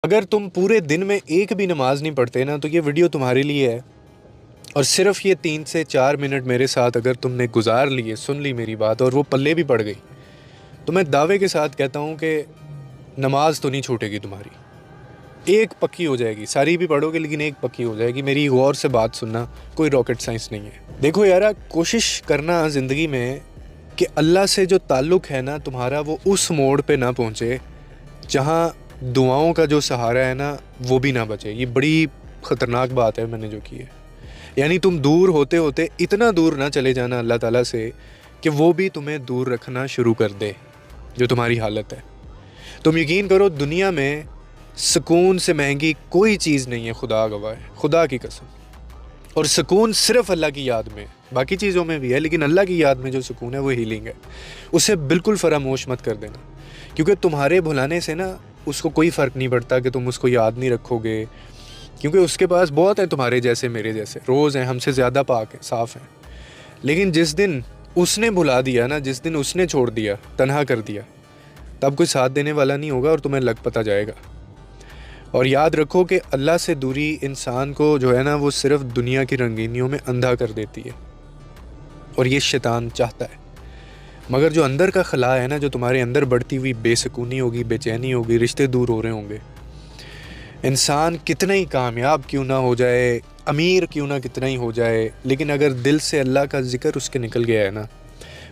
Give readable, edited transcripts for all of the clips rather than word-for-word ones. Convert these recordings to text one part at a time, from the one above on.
अगर तुम पूरे दिन में एक भी नमाज नहीं पढ़ते ना तो ये वीडियो तुम्हारे लिए है। और सिर्फ ये 3 से 4 मिनट मेरे साथ अगर तुमने गुजार लिए, सुन ली मेरी बात और वो पल्ले भी पड़ गई, तो मैं दावे के साथ कहता हूँ कि नमाज तो नहीं छूटेगी तुम्हारी। एक पक्की हो जाएगी, सारी भी पढ़ोगे लेकिन एक पक्की हो जाएगी। मेरी गौर से बात सुनना, कोई रॉकेट साइंस नहीं है। देखो यारा, कोशिश करना ज़िंदगी में कि अल्लाह से जो ताल्लुक़ है ना तुम्हारा, वो उस मोड़ पे ना पहुँचे जहाँ दुआओं का जो सहारा है ना वो भी ना बचे। ये बड़ी ख़तरनाक बात है मैंने जो की है। यानी तुम दूर होते होते इतना दूर ना चले जाना अल्लाह ताला से कि वो भी तुम्हें दूर रखना शुरू कर दे, जो तुम्हारी हालत है। तुम यकीन करो, दुनिया में सुकून से महंगी कोई चीज़ नहीं है, खुदा गवाह है, खुदा की कसम। और सुकून सिर्फ अल्लाह की याद में, बाकी चीज़ों में भी है लेकिन अल्लाह की याद में जो सुकून है वो हीलिंग है। उसे बिल्कुल फरामोश मत कर देना, क्योंकि तुम्हारे भुलाने से ना उसको कोई फ़र्क नहीं पड़ता कि तुम उसको याद नहीं रखोगे, क्योंकि उसके पास बहुत हैं तुम्हारे जैसे, मेरे जैसे, रोज़ हैं, हमसे ज़्यादा पाक हैं, साफ़ हैं। लेकिन जिस दिन उसने भुला दिया ना, जिस दिन उसने छोड़ दिया, तन्हा कर दिया, तब कोई साथ देने वाला नहीं होगा और तुम्हें लग पता जाएगा। और याद रखो कि अल्लाह से दूरी इंसान को जो है ना वो सिर्फ दुनिया की रंगीनियों में अंधा कर देती है, और ये शैतान चाहता है। मगर जो अंदर का खला है ना, जो तुम्हारे अंदर बढ़ती हुई बेसुकूनी होगी, बेचैनी होगी, रिश्ते दूर हो रहे होंगे, इंसान कितना ही कामयाब क्यों ना हो जाए, अमीर क्यों ना कितना ही हो जाए, लेकिन अगर दिल से अल्लाह का ज़िक्र उसके निकल गया है ना,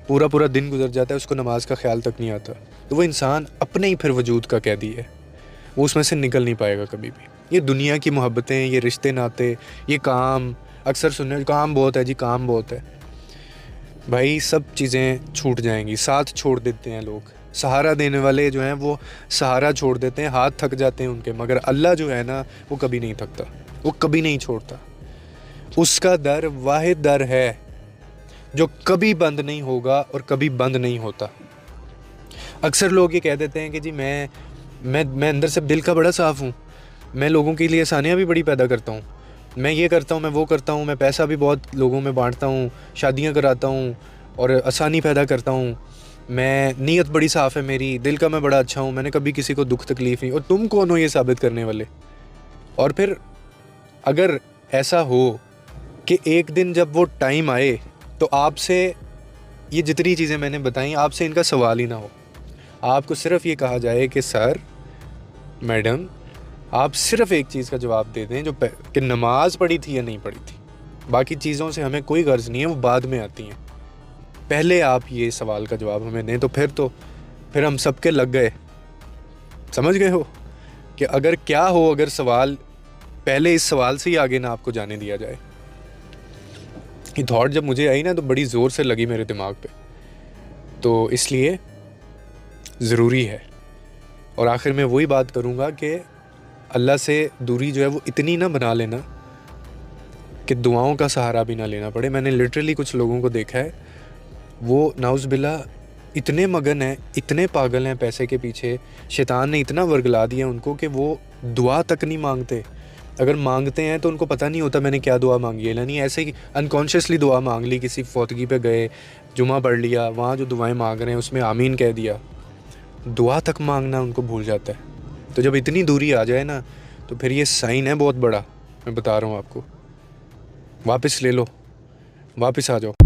पूरा पूरा दिन गुजर जाता है, उसको नमाज का ख्याल तक नहीं आता, तो वो इंसान अपने ही फिर वजूद का कैदी है। वो उसमें से निकल नहीं पाएगा कभी भी। ये दुनिया की मोहब्बतें, ये रिश्ते नाते, ये काम, अक्सर सुनने काम बहुत है जी, काम बहुत है। भाई सब चीज़ें छूट जाएंगी, साथ छोड़ देते हैं लोग, सहारा देने वाले जो हैं वो सहारा छोड़ देते हैं, हाथ थक जाते हैं उनके, मगर अल्लाह जो है ना वो कभी नहीं थकता, वो कभी नहीं छोड़ता। उसका दर वाहिद दर है जो कभी बंद नहीं होगा और कभी बंद नहीं होता। अक्सर लोग ये कह देते हैं कि जी मैं अंदर से दिल का बड़ा साफ़ हूँ, मैं लोगों के लिए आसानियाँ भी बड़ी पैदा करता हूँ, मैं ये करता हूँ, मैं वो करता हूँ, मैं पैसा भी बहुत लोगों में बांटता हूँ, शादियाँ कराता हूँ और आसानी पैदा करता हूँ, मैं नीयत बड़ी साफ़ है मेरी, दिल का मैं बड़ा अच्छा हूँ, मैंने कभी किसी को दुख तकलीफ़ नहीं। और तुम कौन हो ये साबित करने वाले? और फिर अगर ऐसा हो कि एक दिन जब वो टाइम आए तो आपसे ये जितनी चीज़ें मैंने बताई, आपसे इनका सवाल ही ना हो, आपको सिर्फ ये कहा जाए कि सर, मैडम, आप सिर्फ एक चीज़ का जवाब दे दें, जो कि नमाज पढ़ी थी या नहीं पढ़ी थी। बाकी चीज़ों से हमें कोई गर्ज नहीं है, वो बाद में आती हैं। पहले आप ये सवाल का जवाब हमें दें, तो फिर हम सबके लग गए। समझ गए हो कि अगर क्या हो, अगर सवाल पहले इस सवाल से ही आगे ना आपको जाने दिया जाए। ये थॉट जब मुझे आई ना तो बड़ी ज़ोर से लगी मेरे दिमाग पे, तो इसलिए ज़रूरी है। और आखिर में वही बात करूँगा कि अल्लाह से दूरी जो है वो इतनी ना बना लेना कि दुआओं का सहारा भी ना लेना पड़े। मैंने लिटरली कुछ लोगों को देखा है, वो नाउज़ बिल्ला इतने मगन हैं, इतने पागल हैं पैसे के पीछे, शैतान ने इतना वर्गला दिया उनको कि वो दुआ तक नहीं मांगते। अगर मांगते हैं तो उनको पता नहीं होता मैंने क्या दुआ मांगी है। यानी ऐसे ही अनकॉन्शियसली दुआ मांग ली, किसी फौतगी पे गए, जुमा पढ़ लिया, वहाँ जो दुआएं मांग रहे हैं उसमें आमीन कह दिया, दुआ तक मांगना उनको भूल जाता है। तो जब इतनी दूरी आ जाए ना तो फिर ये साइन है बहुत बड़ा, मैं बता रहा हूँ आपको। वापस ले लो, वापस आ जाओ।